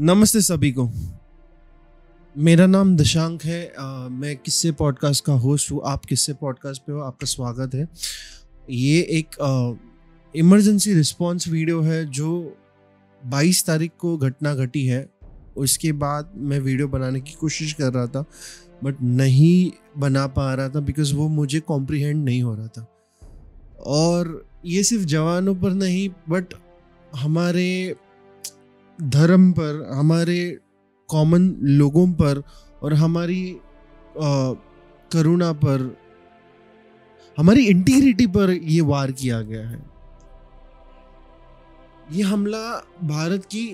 नमस्ते सभी को। मेरा नाम दशांक है। मैं किस्से पॉडकास्ट का होस्ट हूँ। आप किस्से पॉडकास्ट पे हो, आपका स्वागत है। ये एक इमरजेंसी रिस्पॉन्स वीडियो है जो 22 तारीख को घटना घटी है। उसके बाद मैं वीडियो बनाने की कोशिश कर रहा था बट नहीं बना पा रहा था बिकॉज वो मुझे कॉम्प्रिहेंड नहीं हो रहा था। और ये सिर्फ जवानों पर नहीं बट हमारे धर्म पर, हमारे कॉमन लोगों पर और हमारी करुणा पर, हमारी इंटीग्रिटी पर ये वार किया गया है। ये हमला भारत की,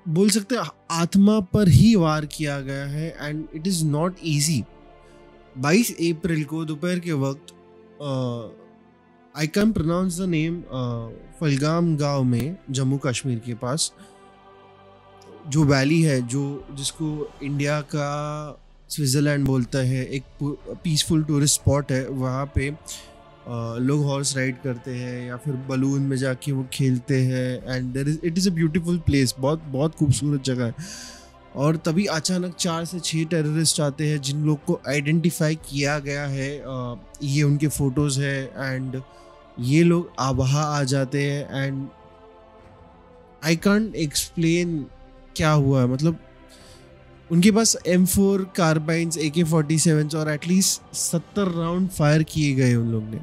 बोल सकते हैं, आत्मा पर ही वार किया गया है and it is not easy. 22 अप्रैल को दोपहर के वक्त I can pronounce the name, Pahalgam गांव में जम्मू कश्मीर के पास जो वैली है, जिसको इंडिया का स्विट्जरलैंड बोलता है, एक पीसफुल टूरिस्ट स्पॉट है। वहाँ पे लोग हॉर्स राइड करते हैं या फिर बलून में जाके वो खेलते हैं and it is a beautiful place. बहुत बहुत खूबसूरत जगह है। और तभी अचानक 4 से 6 टेररिस्ट आते हैं जिन लोग को आइडेंटिफाई किया गया है। ये उनके फोटोज़ है एंड ये लोग वहाँ आ जाते हैं एंड आई कांट एक्सप्लेन क्या हुआ। मतलब उनके पास M4 कार्बाइन्स, AK-47 और एटलीस्ट 70 राउंड फायर किए गए उन लोग ने।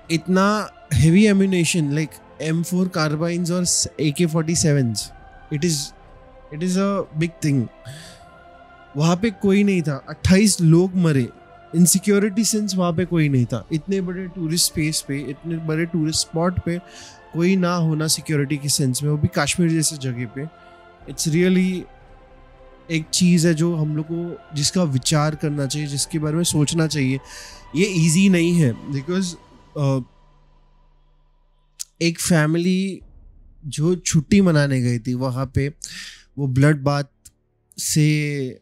इतना हेवी एम्यूनेशन लाइक M4 कार्बाइन्स और AK-47, it is a big thing. वहाँ पे कोई नहीं था, 28 लोग मरे। इनसिक्योरिटी सेंस वहाँ पे कोई नहीं था। इतने बड़े टूरिस्ट स्पेस पे, इतने बड़े टूरिस्ट स्पॉट पे कोई ना होना सिक्योरिटी के सेंस में, वो भी कश्मीर जैसे जगह पे, इट्स रियली एक चीज़ है जो हम लोग को, जिसका विचार करना चाहिए, जिसके बारे में सोचना चाहिए। ये इजी नहीं है बिकॉज एक फैमिली जो छुट्टी मनाने गई थी वहाँ पे, वो ब्लड बाथ से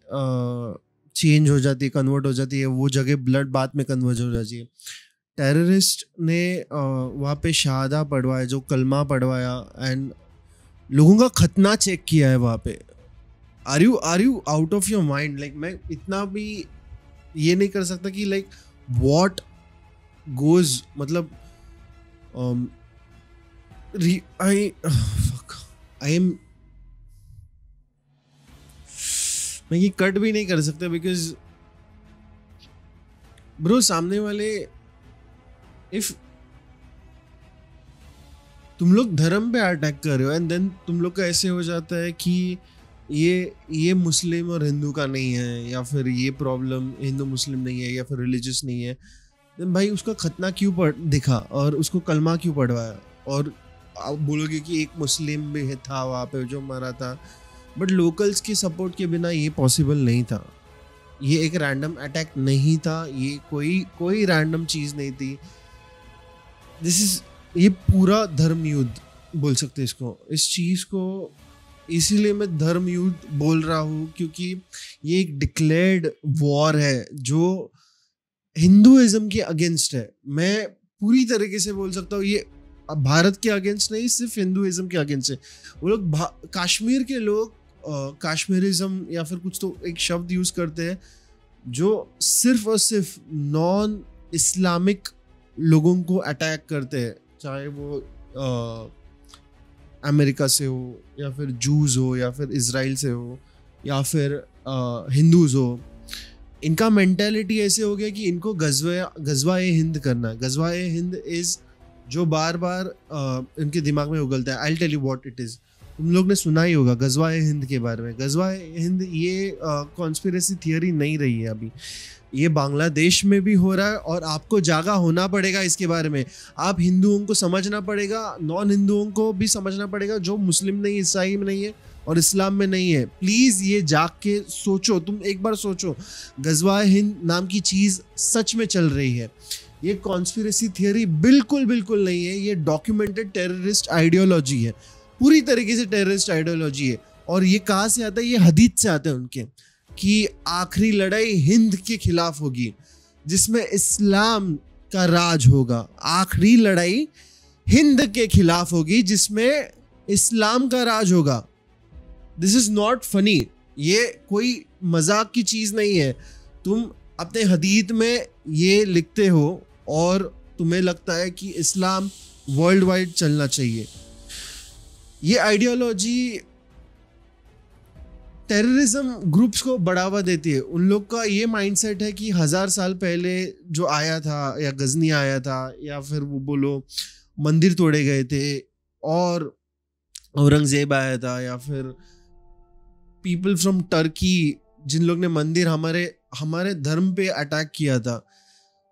चेंज हो जाती है, कन्वर्ट हो जाती है। वो जगह ब्लड बाथ में कन्वर्ट हो जाती है। टेररिस्ट ने वहाँ पे शहादा पढ़वाया, जो कलमा पढ़वाया एंड लोगों का खतना चेक किया है वहाँ पे। Are you out of your mind? Like मैं इतना भी ये नहीं कर सकता कि लाइक व्हाट गोज, मतलब आई एम, मैं ये कट भी नहीं कर सकता बिकॉज ब्रो, सामने वाले, इफ तुम लोग धर्म पे अटैक कर रहे हो एंड देन तुम लोग का ऐसे हो जाता है कि ये मुस्लिम और हिंदू का नहीं है, या फिर ये प्रॉब्लम हिंदू मुस्लिम नहीं है, या फिर रिलीजियस नहीं है, देन भाई उसका खतना क्यों दिखा और उसको कलमा क्यों पढ़वाया? और आप बोलोगे कि एक मुस्लिम भी था वहाँ पे जो मरा था, बट लोकल्स के सपोर्ट के बिना ये पॉसिबल नहीं था। ये एक रैंडम अटैक नहीं था, ये कोई रैंडम चीज़ नहीं थी। ये पूरा धर्म युद्ध बोल सकते हैं इसको, इस चीज़ को। इसीलिए मैं धर्म युद्ध बोल रहा हूँ क्योंकि ये एक डिक्लेयर्ड वॉर है जो हिंदुइज्म के अगेंस्ट है। मैं पूरी तरीके से बोल सकता हूँ ये भारत के अगेंस्ट नहीं, सिर्फ हिंदुइज्म के अगेंस्ट है। वो लोग कश्मीर के लोग कश्मीरिज्म या फिर कुछ तो एक शब्द यूज करते हैं जो सिर्फ और सिर्फ नॉन इस्लामिक लोगों को अटैक करते हैं, चाहे वो अमेरिका से हो या फिर जूस हो या फिर इजराइल से हो या फिर हिंदूज हो। इनका मेंटालिटी ऐसे हो गया कि इनको गज़वा-ए-हिंद करना है। गज़वा-ए-हिंद इज जो बार बार इनके दिमाग में उगलता है। I tell you what it is. तुम लोग ने सुना ही होगा गज़वा-ए-हिंद के बारे में। गज़वा-ए-हिंद ये कॉन्स्पिरेसी थियरी नहीं रही है अभी, ये बांग्लादेश में भी हो रहा है और आपको जागा होना पड़ेगा इसके बारे में। आप हिंदुओं को समझना पड़ेगा, नॉन हिंदुओं को भी समझना पड़ेगा, जो मुस्लिम नहीं, ईसाई में नहीं है और इस्लाम में नहीं है। प्लीज़ ये जाग के सोचो, तुम एक बार सोचो। गज़वा-ए-हिंद नाम की चीज़ सच में चल रही है। ये कॉन्स्पिरेसी थियरी बिल्कुल नहीं है, ये डॉक्यूमेंटेड टेररिस्ट आइडियोलॉजी है, पूरी तरीके से टेररिस्ट आइडियोलॉजी है। और ये कहाँ से आता है? ये हदीस से आता है उनके, कि आखिरी लड़ाई हिंद के खिलाफ होगी जिसमें इस्लाम का राज होगा। आखिरी लड़ाई हिंद के खिलाफ होगी जिसमें इस्लाम का राज होगा। दिस इज नॉट फनी, ये कोई मजाक की चीज नहीं है। तुम अपने हदीत में ये लिखते हो और तुम्हें लगता है कि इस्लाम वर्ल्ड वाइड चलना चाहिए। ये आइडियोलॉजी टेररिज्म ग्रुप्स को बढ़ावा देती है। उन लोग का ये माइंडसेट है कि 1000 साल पहले जो आया था, या गजनी आया था, या फिर वो बोलो मंदिर तोड़े गए थे और औरंगजेब आया था, या फिर पीपल फ्रॉम टर्की जिन लोग ने मंदिर हमारे धर्म पे अटैक किया था।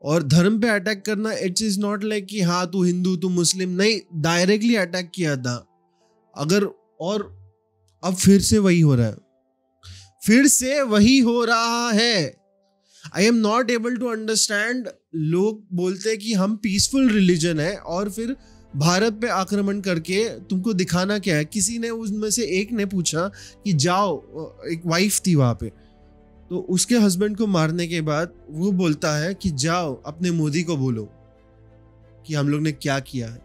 और धर्म पे अटैक करना इट्स इज नॉट लाइक कि हाँ तू हिंदू तू मुस्लिम, नहीं, डायरेक्टली अटैक किया था। और अब फिर से वही हो रहा है, फिर से वही हो रहा है। I am not able to understand. लोग बोलते हैं कि हम पीसफुल रिलीजन है और फिर भारत पे आक्रमण करके तुमको दिखाना क्या है। किसी ने उसमें से एक ने पूछा कि जाओ, एक वाइफ थी वहां पे, तो उसके हस्बैंड को मारने के बाद वो बोलता है कि जाओ अपने मोदी को बोलो कि हम लोग ने क्या किया है।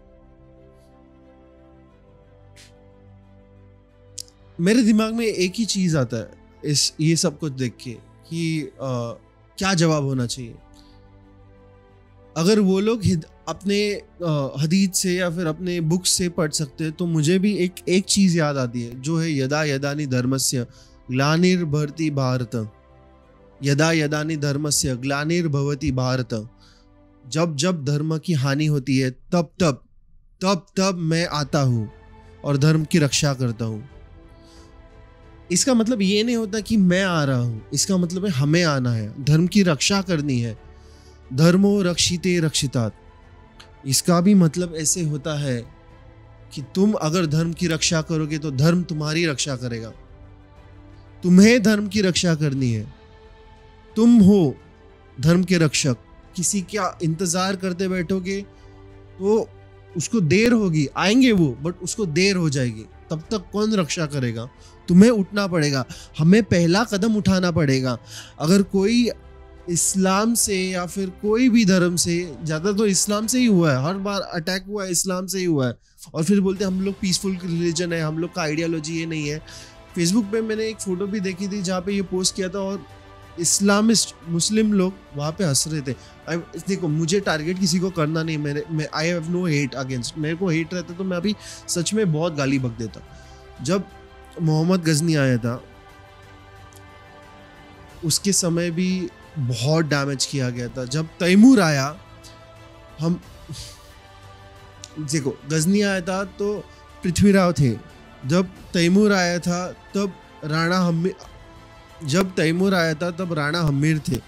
मेरे दिमाग में एक ही चीज आता है ये सब कुछ देख के कि क्या जवाब होना चाहिए। अगर वो लोग अपने हदीस से या फिर अपने बुक्स से पढ़ सकते हैं तो मुझे भी एक चीज याद आती है, जो है यदा यदानि धर्मस्य ग्लानिर्भवति भारत। यदा यदानि धर्मस्य ग्लानिर्भवति भारत। जब जब धर्म की हानि होती है तब मैं आता हूँ और धर्म की रक्षा करता हूँ। इसका मतलब ये नहीं होता कि मैं आ रहा हूं, इसका मतलब है हमें आना है, धर्म की रक्षा करनी है। धर्मो रक्षिते रक्षितात्। इसका भी मतलब ऐसे होता है कि तुम अगर धर्म की रक्षा करोगे तो धर्म तुम्हारी रक्षा करेगा। तुम्हें धर्म की रक्षा करनी है, तुम हो धर्म के रक्षक। किसी का इंतजार करते बैठोगे तो उसको देर होगी, आएंगे वो, बट उसको देर हो जाएगी। तब तक कौन रक्षा करेगा? तुम्हें उठना पड़ेगा, हमें पहला कदम उठाना पड़ेगा। अगर कोई इस्लाम से या फिर कोई भी धर्म से, ज्यादा तो इस्लाम से ही हुआ है, हर बार अटैक हुआ है इस्लाम से ही हुआ है, और फिर बोलते हैं हम लोग पीसफुल रिलीजन है, हम लोग का आइडियोलॉजी ये नहीं है। फेसबुक पे मैंने एक फोटो भी देखी थी जहाँ पे ये पोस्ट किया था और इस्लामिस्ट मुस्लिम लोग वहाँ पे हंस रहे थे। देखो, मुझे टारगेट किसी को करना नहीं, I have no hate against. मेरे को हेट रहता तो मैं अभी सच में बहुत गाली बक देता। जब मोहम्मद गजनी आया था उसके समय भी बहुत डैमेज किया गया था। जब तैमूर आया, हम देखो गजनी आया था तो पृथ्वीराव थे, जब तैमूर आया था तब राणा हम्मीर थे,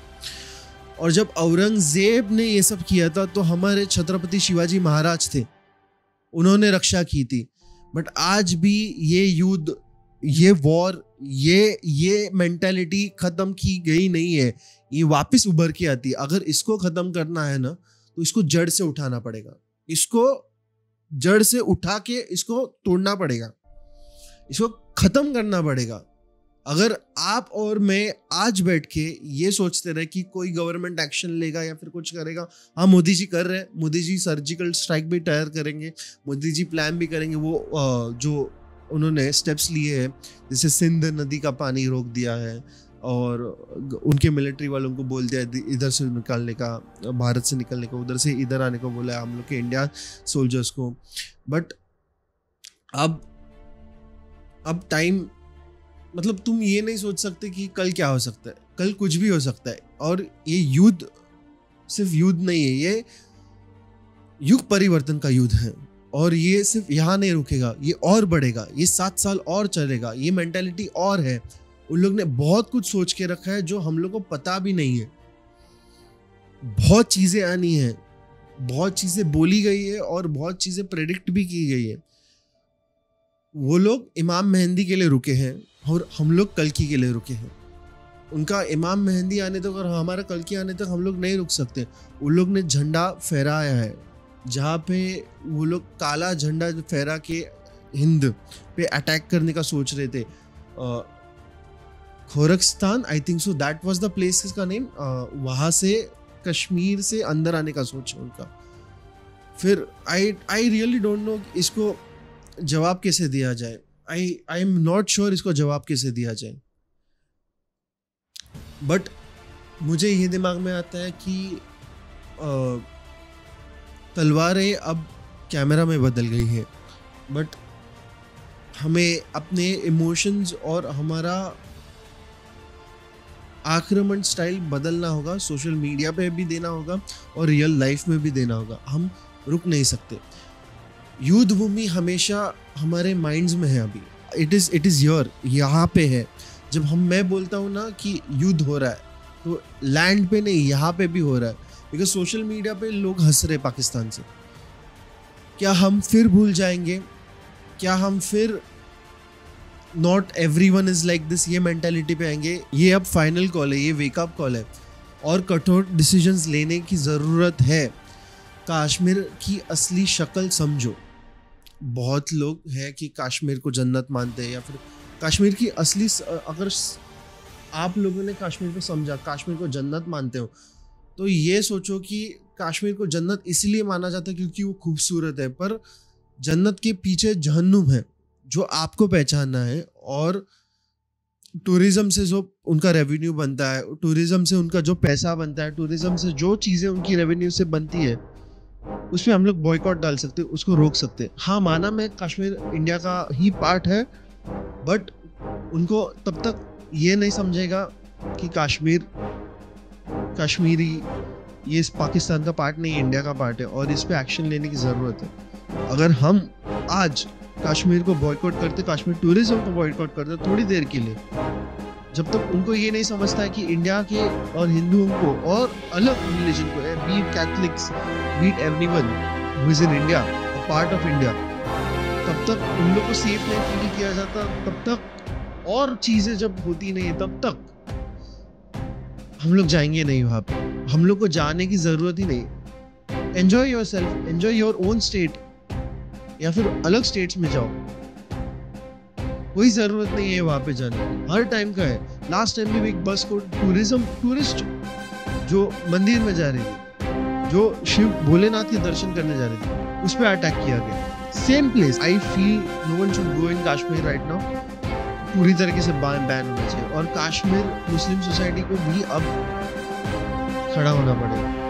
और जब औरंगजेब ने ये सब किया था तो हमारे छत्रपति शिवाजी महाराज थे, उन्होंने रक्षा की थी। बट आज भी ये युद्ध, ये वॉर, ये मेंटालिटी खत्म की गई नहीं है, ये वापस उभर के आती है। अगर इसको खत्म करना है ना तो इसको जड़ से उठाना पड़ेगा, इसको जड़ से उठा के इसको तोड़ना पड़ेगा, इसको खत्म करना पड़ेगा। अगर आप और मैं आज बैठ के ये सोचते रहे कि कोई गवर्नमेंट एक्शन लेगा या फिर कुछ करेगा, हाँ मोदी जी कर रहे हैं, मोदी जी सर्जिकल स्ट्राइक भी तैयार करेंगे, मोदी जी प्लान भी करेंगे, वो जो उन्होंने स्टेप्स लिए हैं, जैसे सिंध नदी का पानी रोक दिया है और उनके मिलिट्री वालों को बोल दिया इधर से निकालने का, भारत से निकलने का, उधर से इधर आने को बोला है हम लोग के इंडिया सोल्जर्स को। बट अब टाइम, मतलब तुम ये नहीं सोच सकते कि कल क्या हो सकता है, कल कुछ भी हो सकता है। और ये युद्ध सिर्फ युद्ध नहीं है, ये युग परिवर्तन का युद्ध है, और ये सिर्फ यहाँ नहीं रुकेगा, ये और बढ़ेगा, ये 7 साल और चलेगा। ये मेंटालिटी और है, उन लोग ने बहुत कुछ सोच के रखा है जो हम लोग को पता भी नहीं है। बहुत चीजें आनी है, बहुत चीजें बोली गई है और बहुत चीजें प्रेडिक्ट भी की गई है। वो लोग इमाम मेहंदी के लिए रुके हैं और हम लोग कल्कि के लिए रुके हैं। उनका इमाम मेहंदी आने तक और हमारा कल्कि आने तक हम लोग नहीं रुक सकते। उन लोग ने झंडा फहराया है, जहाँ पे वो लोग काला झंडा फहरा के हिंद पे अटैक करने का सोच रहे थे। खोरकस्तान, I think so that was the place का नेम। वहाँ से कश्मीर से अंदर आने का सोच है उनका। फिर आई रियली डोंट नो इसको जवाब कैसे दिया जाए, आई एम नॉट श्योर इसको जवाब कैसे दिया जाए। बट मुझे ये दिमाग में आता है कि तलवारें अब कैमरा में बदल गई है, बट हमें अपने इमोशंस और हमारा आक्रमण स्टाइल बदलना होगा। सोशल मीडिया पे भी देना होगा और रियल लाइफ में भी देना होगा। हम रुक नहीं सकते। युद्ध भूमि हमेशा हमारे माइंड्स में है। अभी इट इज योर, यहाँ पे है। जब मैं बोलता हूँ ना कि युद्ध हो रहा है, तो लैंड पे नहीं, यहाँ पे भी हो रहा है। बिकॉज सोशल मीडिया पे लोग हंस रहे पाकिस्तान से। क्या हम फिर भूल जाएंगे? क्या हम फिर not everyone is like this, ये मेंटालिटी पे आएंगे? ये अब फाइनल कॉल है, ये वेकअप कॉल है और कठोर डिसीजंस लेने की ज़रूरत है। कश्मीर की असली शक्ल समझो। बहुत लोग हैं कि कश्मीर को जन्नत मानते हैं, या फिर कश्मीर की असली, अगर आप लोगों ने कश्मीर को समझा, कश्मीर को जन्नत मानते हो, तो ये सोचो कि कश्मीर को जन्नत इसलिए माना जाता है क्योंकि वो खूबसूरत है, पर जन्नत के पीछे जहन्नुम है जो आपको पहचानना है। और टूरिज्म से जो उनका रेवेन्यू बनता है, टूरिज्म से उनका जो पैसा बनता है, टूरिज्म से जो चीज़ें उनकी रेवेन्यू से बनती है, उसमें हम लोग बॉयकॉट डाल सकते हैं, उसको रोक सकते हैं। हाँ, माना मैं कश्मीर इंडिया का ही पार्ट है, बट उनको तब तक ये नहीं समझेगा कि कश्मीरी ये इस पाकिस्तान का पार्ट नहीं, इंडिया का पार्ट है, और इस पे एक्शन लेने की ज़रूरत है। अगर हम आज कश्मीर को बॉयकॉट करते, कश्मीर टूरिज्म को बॉयकॉट करते थोड़ी देर के लिए, जब तक उनको ये नहीं समझता है कि इंडिया के और हिंदुओं को और अलग रिलीजन को, beat Catholics, beat everyone who is in India, part of India, तब तक उन लोग को सेफ नहीं फील किया जाता, तब तक और चीज़ें जब होती नहीं, तब तक हम लोग जाएंगे नहीं वहाँ पे। हम लोग को जाने की ज़रूरत ही नहीं। Enjoy your self, enjoy your own state, या फिर अलग स्टेट्स में जाओ। कोई ज़रूरत नहीं है वहाँ पे जाने की, हर टाइम का है। लास्ट टाइम भी एक बस को टूरिस्ट जो मंदिर में जा रही थी, जो शिव भोलेनाथ के दर्शन करने जा रही थी, उस पर अटैक किया गया। Same place. I feel no one should go in Kashmir right now. पूरी तरीके से बैन होना चाहिए। और कश्मीर मुस्लिम सोसाइटी को भी अब खड़ा होना पड़ेगा।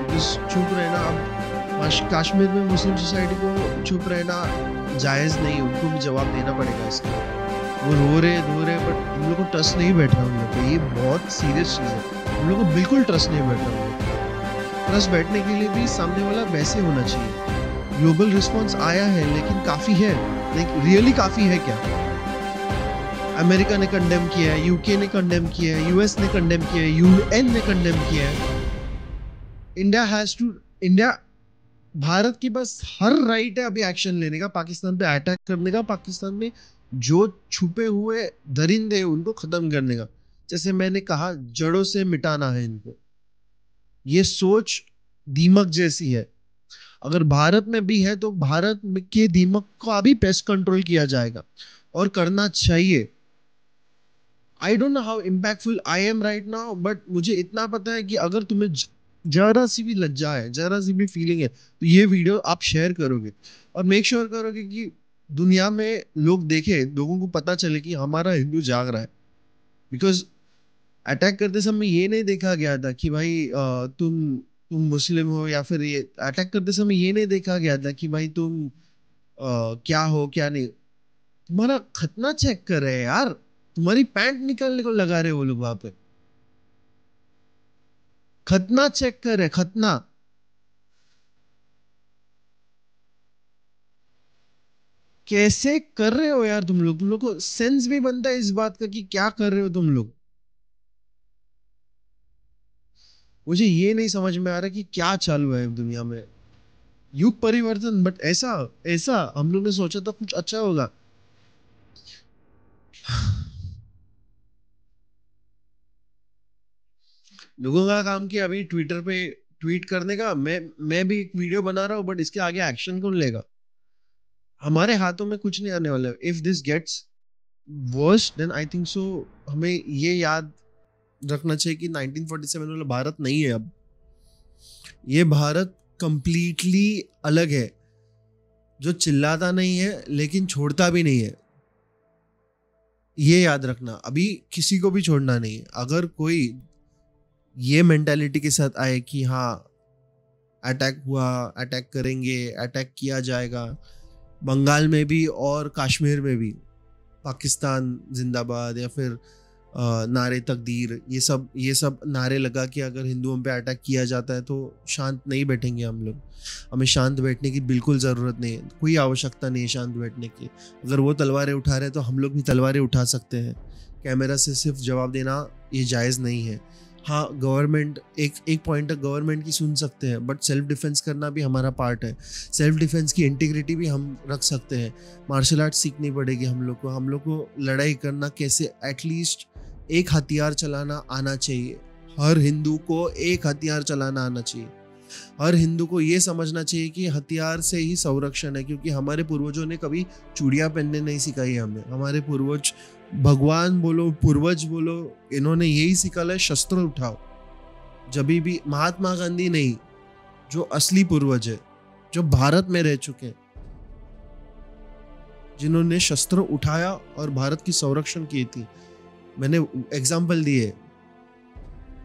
चुप रहना, अब कश्मीर में मुस्लिम सोसाइटी को चुप रहना जायज़ नहीं, उनको भी जवाब देना पड़ेगा इसका। वो रो रहे, बट हम लोग को ट्रस्ट नहीं बैठ रहा उन लोग पे। ये बहुत सीरियस चीज़ है, हम लोग को बिल्कुल ट्रस्ट नहीं बैठ रहा। ट्रस्ट बैठने के लिए भी सामने वाला वैसे होना चाहिए। ग्लोबल रिस्पॉन्स आया है, लेकिन काफ़ी है? लाइक रियली काफ़ी है क्या? अमेरिका ने कंडेम किया है, यूके ने कंडेम किया है, यूएस ने कंडेम किया है, यूएन ने कंडेम किया है। इंडिया, भारत की बस हर राइट है अभी एक्शन लेने का, पाकिस्तान पे अटैक करने का, पाकिस्तान में जो छुपे हुए दरिंदे हैं उनको खत्म करने का। जैसे मैंने कहा, जड़ों से मिटाना है इनको। ये सोच दीमक जैसी है। अगर भारत में भी है तो भारत के दीमक को अभी पेस्ट कंट्रोल किया जाएगा, और करना चाहिए। I don't know how impactful I am right now, but मुझे इतना पता है कि अगर तुम्हें जरा सी भी लज्जा है, जरा सी भी फीलिंग है, तो ये वीडियो आप शेयर करोगे और मेक श्योर करोगे कि दुनिया में लोग देखे, लोगों को पता चले कि हमारा हिंदू जाग रहा है। बिकॉज अटैक करते समय ये नहीं देखा गया था कि भाई तुम मुस्लिम हो, या फिर ये अटैक करते समय ये नहीं देखा गया था कि भाई तुम क्या हो क्या नहीं। तुम्हारा खतना चेक कर रहे हैं यार, तुम्हारी पैंट निकालने को लगा रहे वो लोग वहां पे। खतना चेक कर रहे, खतना। कैसे कर रहे हो यार तुम लोग को सेंस भी बनता है इस बात का कि क्या कर रहे हो तुम लोग? मुझे ये नहीं समझ में आ रहा कि क्या चालू है दुनिया में। युग परिवर्तन, बट ऐसा ऐसा हम लोग ने सोचा था कुछ अच्छा होगा। लोगों का काम किया अभी ट्विटर पे ट्वीट करने का। मैं भी एक वीडियो बना रहा हूँ, बट इसके आगे एक्शन कौन लेगा? हमारे हाथों में कुछ नहीं आने वाला। If this gets worst, then I think so हमें ये याद रखना चाहिए कि 1947 वाला भारत नहीं है अब। ये भारत कंप्लीटली अलग है। जो चिल्लाता नहीं है लेकिन छोड़ता भी नहीं है। ये याद रखना, अभी किसी को भी छोड़ना नहीं है। अगर कोई ये मेंटालिटी के साथ आए कि हाँ अटैक हुआ, अटैक करेंगे, अटैक किया जाएगा, बंगाल में भी और कश्मीर में भी पाकिस्तान जिंदाबाद या फिर नारे तकदीर, ये सब नारे लगा के अगर हिंदुओं पे अटैक किया जाता है तो शांत नहीं बैठेंगे हम लोग। हमें शांत बैठने की बिल्कुल ज़रूरत नहीं है, कोई आवश्यकता नहीं है शांत बैठने की। अगर वो तलवारें उठा रहे हैं तो हम लोग भी तलवारें उठा सकते हैं। कैमरा से सिर्फ जवाब देना ये जायज़ नहीं है। हाँ, गवर्नमेंट एक पॉइंट तक गवर्नमेंट की सुन सकते हैं, बट सेल्फ डिफेंस करना भी हमारा पार्ट है। सेल्फ डिफेंस की इंटीग्रिटी भी हम रख सकते हैं। मार्शल आर्ट सीखनी पड़ेगी हम लोग को लड़ाई करना कैसे, एटलीस्ट एक हथियार चलाना आना चाहिए। हर हिंदू को एक हथियार चलाना आना चाहिए। हर हिंदू को ये समझना चाहिए कि हथियार से ही संरक्षण है, क्योंकि हमारे पूर्वजों ने कभी चूड़ियाँ पहनने नहीं सिखाई हमें। हमारे पूर्वज, भगवान बोलो, पूर्वज बोलो, इन्होंने यही सिखाया, शस्त्र उठाओ। जब भी महात्मा गांधी नहीं, जो असली पूर्वज है, जो भारत में रह चुके हैं, जिन्होंने शस्त्र उठाया और भारत की संरक्षण की थी। मैंने एग्जाम्पल दिए,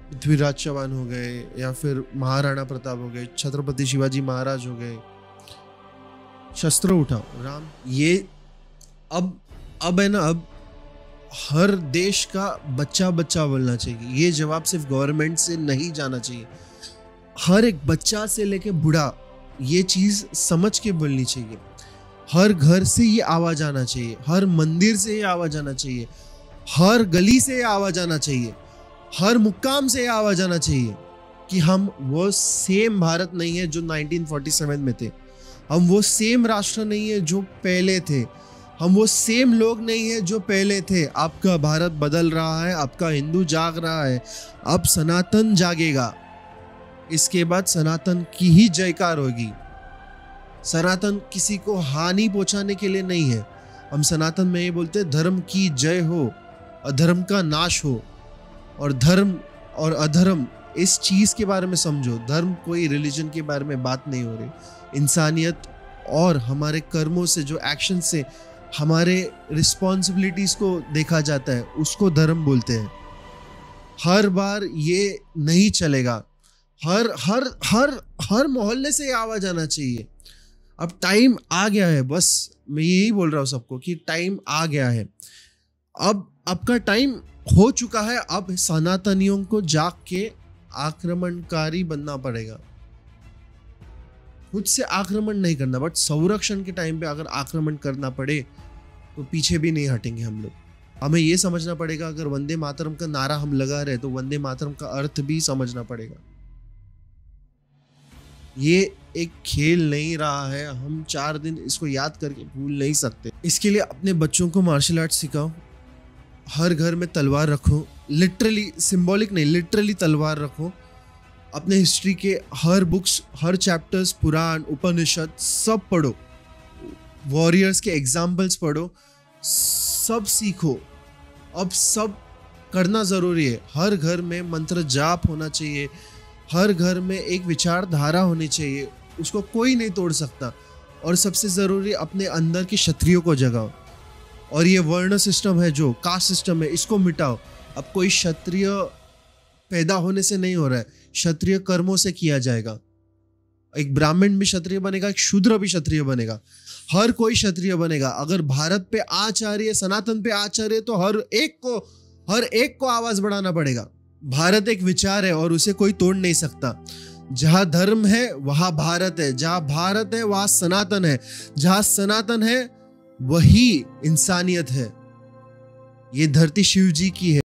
पृथ्वीराज चौहान हो गए या फिर महाराणा प्रताप हो गए, छत्रपति शिवाजी महाराज हो गए। शस्त्र उठाओ राम। ये अब है ना, अब हर देश का बच्चा बोलना चाहिए। ये जवाब सिर्फ गवर्नमेंट से नहीं जाना चाहिए। हर एक बच्चा से लेके बूढ़ा ये चीज समझ के बोलनी चाहिए। हर घर से ये आवाज आना चाहिए, हर मंदिर से ये आवाज आना चाहिए, हर गली से ये आवाज आना चाहिए, हर मुकाम से ये आवाज आना चाहिए कि हम वो सेम भारत नहीं है जो 1947 में थे। हम वो सेम राष्ट्र नहीं है जो पहले थे। हम वो सेम लोग नहीं है जो पहले थे। आपका भारत बदल रहा है, आपका हिंदू जाग रहा है। अब सनातन जागेगा। इसके बाद सनातन की ही जयकार होगी। सनातन किसी को हानि पहुंचाने के लिए नहीं है। हम सनातन में ये बोलते हैं, धर्म की जय हो, अधर्म का नाश हो। और धर्म और अधर्म, इस चीज के बारे में समझो। धर्म कोई रिलीजन के बारे में बात नहीं हो रही। इंसानियत और हमारे कर्मों से, जो एक्शन से हमारे रिस्पॉन्सिबिलिटीज को देखा जाता है, उसको धर्म बोलते हैं। हर बार ये नहीं चलेगा। हर हर हर हर मोहल्ले से आवाज आना चाहिए। अब टाइम आ गया है, बस मैं यही बोल रहा हूँ सबको कि टाइम आ गया है। अब आपका टाइम हो चुका है। अब सनातनियों को जाग के आक्रमणकारी बनना पड़ेगा। खुद से आक्रमण नहीं करना, बट संरक्षण के टाइम पे अगर आक्रमण करना पड़े तो पीछे भी नहीं हटेंगे हम लोग। हमें ये समझना पड़ेगा, अगर वंदे मातरम का नारा हम लगा रहे तो वंदे मातरम का अर्थ भी समझना पड़ेगा। ये एक खेल नहीं रहा है। हम 4 दिन इसको याद करके भूल नहीं सकते। इसके लिए अपने बच्चों को मार्शल आर्ट सिखाओ। हर घर में तलवार रखो। लिटरली, सिंबॉलिक नहीं, लिटरली तलवार रखो। अपने हिस्ट्री के हर बुक्स, हर चैप्टर्स, पुराण, उपनिषद सब पढ़ो। वॉरियर्स के एग्जाम्पल्स पढ़ो, सब सीखो। अब सब करना ज़रूरी है। हर घर में मंत्र जाप होना चाहिए। हर घर में एक विचारधारा होनी चाहिए, उसको कोई नहीं तोड़ सकता। और सबसे ज़रूरी, अपने अंदर के क्षत्रियों को जगाओ। और ये वर्ण सिस्टम है, जो कास्ट सिस्टम है, इसको मिटाओ। अब कोई क्षत्रिय पैदा होने से नहीं हो रहा है, क्षत्रिय कर्मों से किया जाएगा। एक ब्राह्मण भी क्षत्रिय बनेगा, एक शूद्र भी क्षत्रिय बनेगा, हर कोई क्षत्रिय बनेगा। अगर भारत पे आँच आ रही है, सनातन पे आँच आ रही है, तो हर एक को आवाज बढ़ाना पड़ेगा। भारत एक विचार है और उसे कोई तोड़ नहीं सकता। जहां धर्म है वहां भारत है, जहां भारत है वहां सनातन है, जहां सनातन है वही इंसानियत है। ये धरती शिव जी की है।